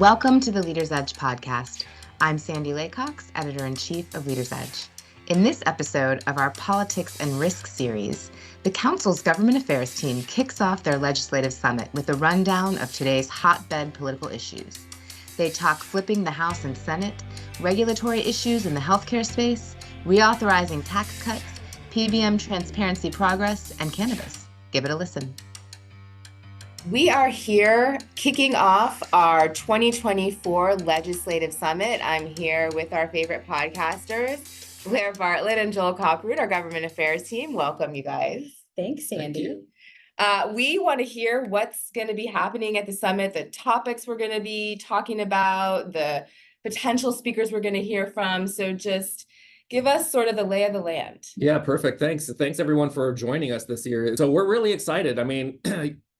Welcome to the Leader's Edge podcast. I'm Sandy Laycox, editor-in-chief of Leader's Edge. In this episode of our Politics and Risk series, the Council's Government Affairs team kicks off their legislative summit with a rundown of today's hotbed political issues. They talk flipping the House and Senate, regulatory issues in the healthcare space, reauthorizing tax cuts, PBM transparency progress, and cannabis. Give it a listen. We are here kicking off our 2024 Legislative Summit. I'm here with our favorite podcasters, Blaire, Bartlett, and Kopperud, our Government Affairs team. Welcome, you guys. Thanks, Sandy. We want to hear what's going to be happening at the summit, the topics we're going to be talking about, the potential speakers we're going to hear from. So just give us sort of the lay of the land. Yeah, perfect. Thanks everyone for joining us this year. So we're really excited. I mean,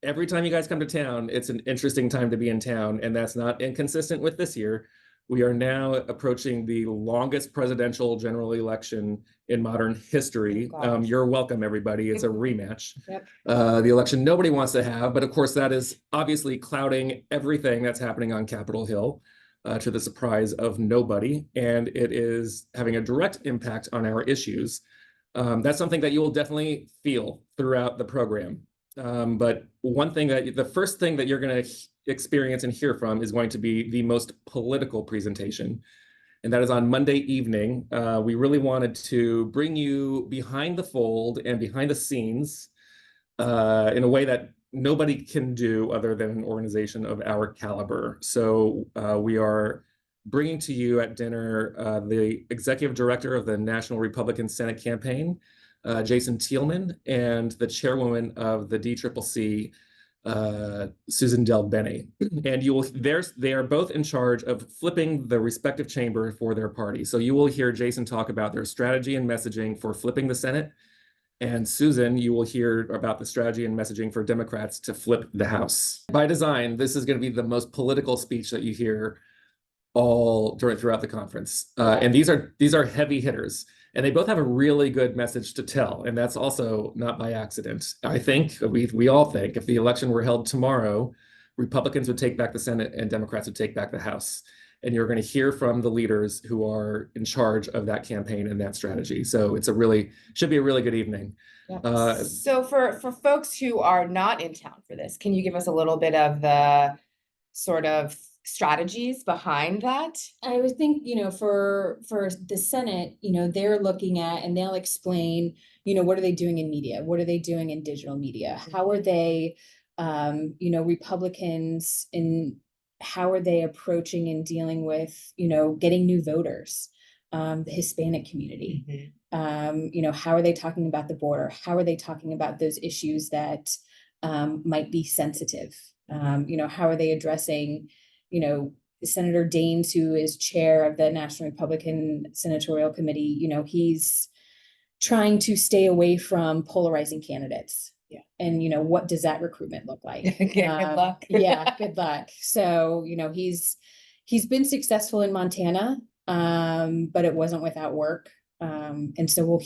every time you guys come to town, it's an interesting time to be in town, and that's not inconsistent with this year. We are now approaching the longest presidential general election in modern history. You're welcome, everybody. It's a rematch. Yep. The election nobody wants to have, but of course that is obviously clouding everything that's happening on Capitol Hill, to the surprise of nobody, and it is having a direct impact on our issues. That's something that you will definitely feel throughout the program. But the first thing that you're going to experience and hear from is going to be the most political presentation. And that is on Monday evening. We really wanted to bring you behind the fold and behind the scenes in a way that nobody can do other than an organization of our caliber. So we are bringing to you at dinner the executive director of the National Republican Senate Campaign, Jason Thielman, and the chairwoman of the DCCC, Susan Del-Bene. And they are both in charge of flipping the respective chamber for their party. So you will hear Jason talk about their strategy and messaging for flipping the Senate. And Susan, you will hear about the strategy and messaging for Democrats to flip the House. By design, this is going to be the most political speech that you hear throughout the conference. And these are heavy hitters. And they both have a really good message to tell. And that's also not by accident. I think, we all think, if the election were held tomorrow, Republicans would take back the Senate and Democrats would take back the House. And you're going to hear from the leaders who are in charge of that campaign and that strategy. So should be a really good evening. Yeah. So for folks who are not in town for this, can you give us a little bit of the sort of strategies behind that? I would think, for the Senate, they're looking at, and they'll explain, what are they doing in media? What are they doing in digital media? How are they, Republicans how are they approaching and dealing with, getting new voters, the Hispanic community? Mm-hmm. How are they talking about the border? How are they talking about those issues that might be sensitive? How are they addressing, Senator Daines, who is chair of the National Republican Senatorial Committee, he's trying to stay away from polarizing candidates. Yeah. And, what does that recruitment look like? Good luck. Yeah, good luck. So, he's been successful in Montana, but it wasn't without work. And so we'll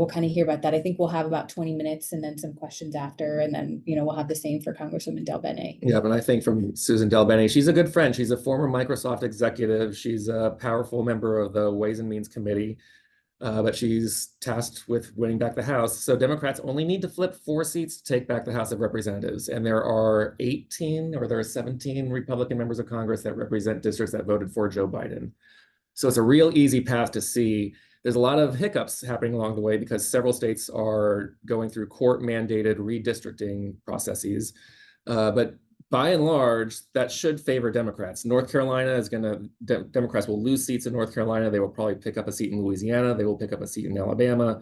kind of hear about that. I think we'll have about 20 minutes and then some questions after, and then, we'll have the same for Congresswoman Del-Bene. Yeah, but I think from Susan Del-Bene, she's a good friend. She's a former Microsoft executive. She's a powerful member of the Ways and Means Committee, but she's tasked with winning back the House. So Democrats only need to flip 4 seats to take back the House of Representatives. And there are 17 Republican members of Congress that represent districts that voted for Joe Biden. So it's a real easy path to see. There's a lot of hiccups happening along the way because several states are going through court-mandated redistricting processes. But by and large, that should favor Democrats. North Carolina Democrats will lose seats in North Carolina. They will probably pick up a seat in Louisiana. They will pick up a seat in Alabama.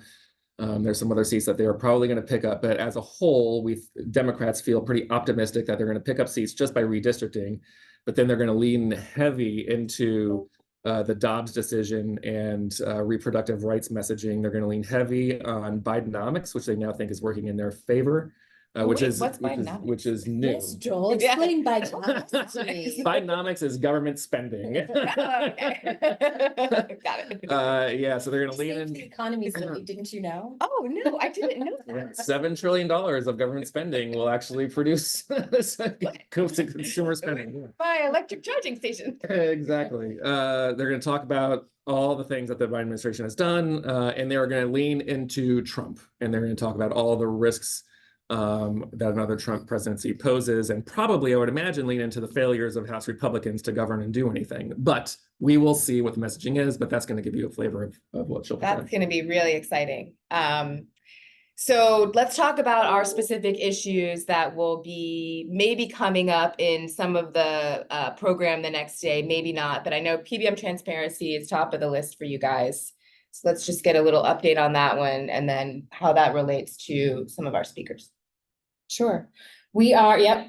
There's some other seats that they are probably going to pick up. But as a whole, Democrats feel pretty optimistic that they're going to pick up seats just by redistricting. But then they're going to lean heavy into the Dobbs decision and reproductive rights messaging. They're going to lean heavy on Bidenomics, which they now think is working in their favor. which wait, is what's which is new. Yes, Joel, explain Bidenomics to me. Bidenomics is government spending. Okay. Got it. Yeah, so they're going to You lean saved in. the economy, Lily, didn't you know? Oh, no, I didn't know Yeah, that. $7 trillion of government spending will actually produce consumer spending. My electric charging station. Exactly. They're going to talk about all the things that the Biden administration has done, and they're going to lean into Trump, and they're going to talk about all the risks that another Trump presidency poses, and probably, I would imagine, lean into the failures of House Republicans to govern and do anything. But we will see what the messaging is, but that's going to give you a flavor of what she'll present. That's going to be really exciting. So let's talk about our specific issues that will be maybe coming up in some of the program the next day, maybe not, but I know PBM transparency is top of the list for you guys. So let's just get a little update on that one and then how that relates to some of our speakers. Sure. We are, yep,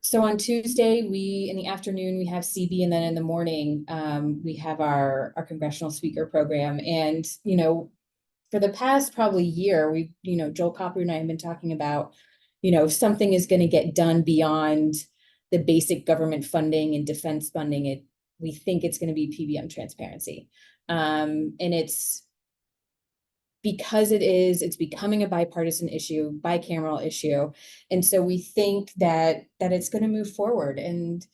so on Tuesday, in the afternoon, we have CB, and then in the morning, we have our congressional speaker program. And, for the past probably year, Joel Kopperud and I have been talking about, something is going to get done beyond the basic government funding and defense funding. We think it's going to be PBM transparency. And it's because it's becoming a bipartisan issue, bicameral issue. And so we think that it's going to move forward. And,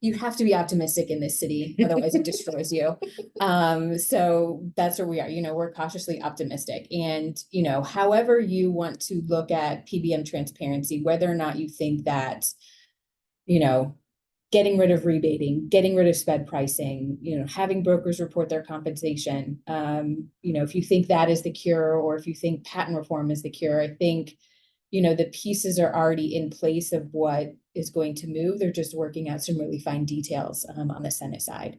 you have to be optimistic in this city, otherwise it destroys you. So that's where we are. We're cautiously optimistic. And, however you want to look at PBM transparency, whether or not you think that, getting rid of rebating, getting rid of sped pricing, having brokers report their compensation, if you think that is the cure, or if you think patent reform is the cure, I think, the pieces are already in place of what is going to move. They're just working out some really fine details on the Senate side.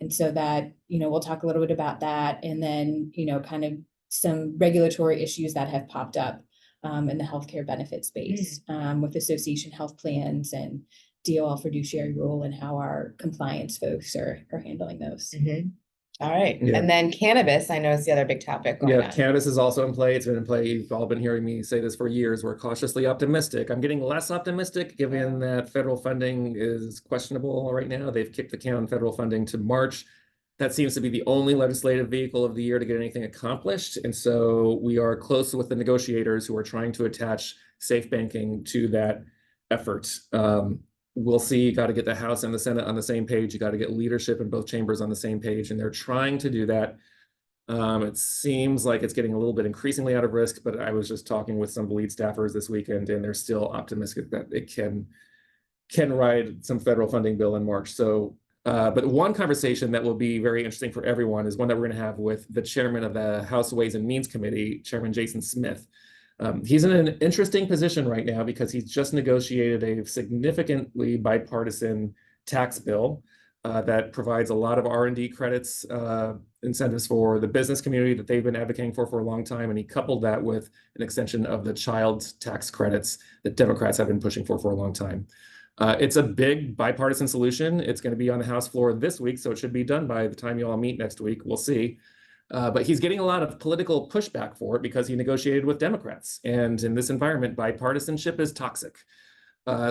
And so that, we'll talk a little bit about that. And then, kind of some regulatory issues that have popped up in the healthcare benefit space with association health plans and DOL fiduciary rule, and how our compliance folks are handling those. All right. Yeah. And then cannabis, I know, is the other big topic going on. Cannabis is also in play. It's been in play. You've all been hearing me say this for years. We're cautiously optimistic. I'm getting less optimistic given that federal funding is questionable right now. They've kicked the can on federal funding to March. That seems to be the only legislative vehicle of the year to get anything accomplished. And so we are close with the negotiators who are trying to attach safe banking to that effort. We'll see. You got to get the House and the Senate on the same page. You got to get leadership in both chambers on the same page, and they're trying to do that. It seems like it's getting a little bit increasingly out of risk, but I was just talking with some lead staffers this weekend, and they're still optimistic that it can ride some federal funding bill in March. So, but one conversation that will be very interesting for everyone is one that we're going to have with the chairman of the House Ways and Means Committee, Chairman Jason Smith. He's in an interesting position right now because he's just negotiated a significantly bipartisan tax bill that provides a lot of R&D credits, incentives for the business community that they've been advocating for a long time. And he coupled that with an extension of the child tax credits that Democrats have been pushing for a long time. It's a big bipartisan solution. It's going to be on the House floor this week, so it should be done by the time you all meet next week. We'll see. But he's getting a lot of political pushback for it because he negotiated with Democrats. And in this environment, bipartisanship is toxic.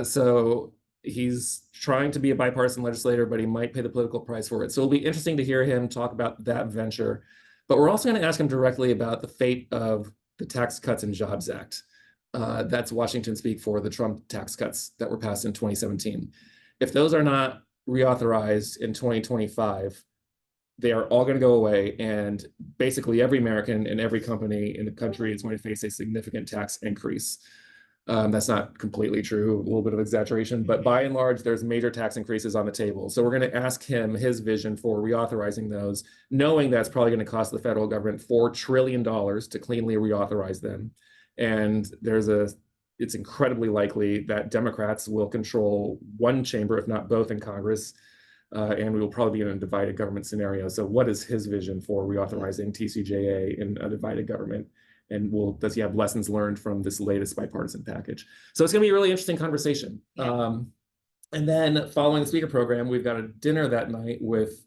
So he's trying to be a bipartisan legislator, but he might pay the political price for it. So it'll be interesting to hear him talk about that venture. But we're also going to ask him directly about the fate of the Tax Cuts and Jobs Act. That's Washington speak for the Trump tax cuts that were passed in 2017. If those are not reauthorized in 2025, they are all going to go away, and basically every American and every company in the country is going to face a significant tax increase. That's not completely true, a little bit of exaggeration, but by and large, there's major tax increases on the table. So we're going to ask him his vision for reauthorizing those, knowing that's probably going to cost the federal government $4 trillion to cleanly reauthorize them. And it's incredibly likely that Democrats will control one chamber, if not both, in Congress. And we will probably be in a divided government scenario. So what is his vision for reauthorizing TCJA in a divided government? And does he have lessons learned from this latest bipartisan package? So it's going to be a really interesting conversation. Yeah. And then following the speaker program, we've got a dinner that night with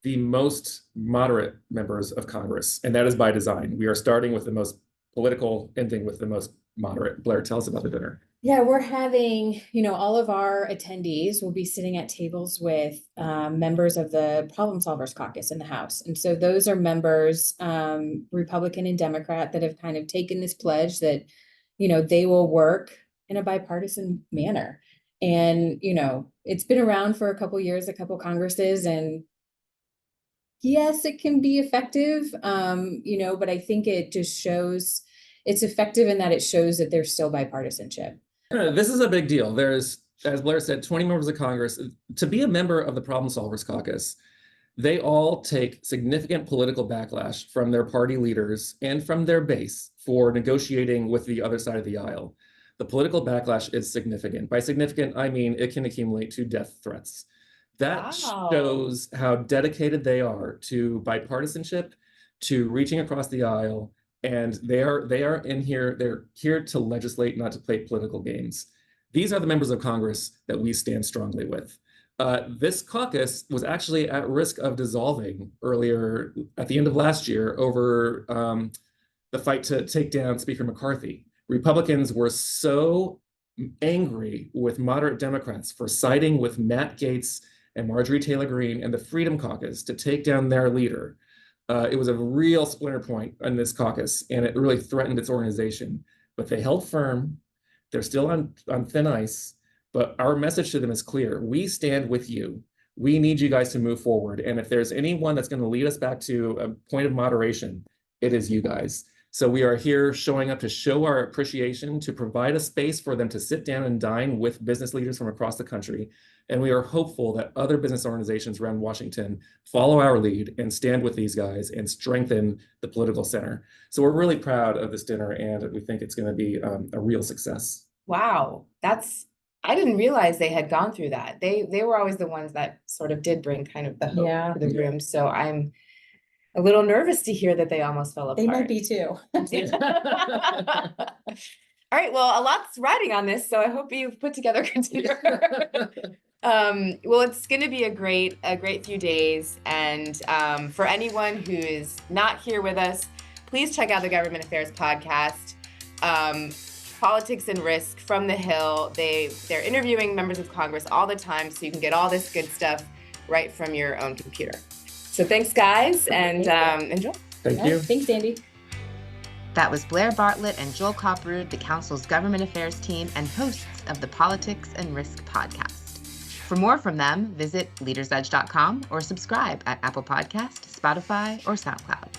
the most moderate members of Congress. And that is by design. We are starting with the most political ending with the most moderate. Blaire, tell us about the dinner. Yeah, we're having, all of our attendees will be sitting at tables with members of the Problem Solvers Caucus in the House. And so those are members, Republican and Democrat, that have kind of taken this pledge that, they will work in a bipartisan manner. And, it's been around for a couple years, a couple Congresses, and yes, it can be effective, but I think it just shows it's effective in that it shows that there's still bipartisanship. This is a big deal. There's, as Blaire said, 20 members of Congress. To be a member of the Problem Solvers Caucus, they all take significant political backlash from their party leaders and from their base for negotiating with the other side of the aisle. The political backlash is significant. By significant, I mean it can accumulate to death threats. That shows how dedicated they are to bipartisanship, to reaching across the aisle, and they are in here. They're here to legislate, not to play political games. These are the members of Congress that we stand strongly with. This caucus was actually at risk of dissolving earlier at the end of last year over the fight to take down Speaker McCarthy. Republicans were so angry with moderate Democrats for siding with Matt Gaetz and Marjorie Taylor Greene and the Freedom Caucus to take down their leader. It was a real splinter point in this caucus, and it really threatened its organization. But they held firm. They're still on thin ice, but our message to them is clear. We stand with you. We need you guys to move forward. And if there's anyone that's going to lead us back to a point of moderation, it is you guys. So we are here showing up to show our appreciation, to provide a space for them to sit down and dine with business leaders from across the country. And we are hopeful that other business organizations around Washington follow our lead and stand with these guys and strengthen the political center. So we're really proud of this dinner, and we think it's going to be a real success. Wow, I didn't realize they had gone through that. They were always the ones that sort of did bring kind of the hope to the room. So I'm a little nervous to hear that they almost fell apart. They might be too. All right, well, a lot's riding on this, so I hope you've put together a good dinner. Well, it's going to be a great few days, and for anyone who is not here with us, please check out the Government Affairs podcast, Politics and Risk from the Hill. They're interviewing members of Congress all the time, so you can get all this good stuff right from your own computer. So thanks, guys, and enjoy. Thank you. Thanks, Andy. That was Blaire Bartlett and Joel Kopperud, the Council's Government Affairs team and hosts of the Politics and Risk podcast. For more from them, visit leadersedge.com or subscribe at Apple Podcasts, Spotify, or SoundCloud.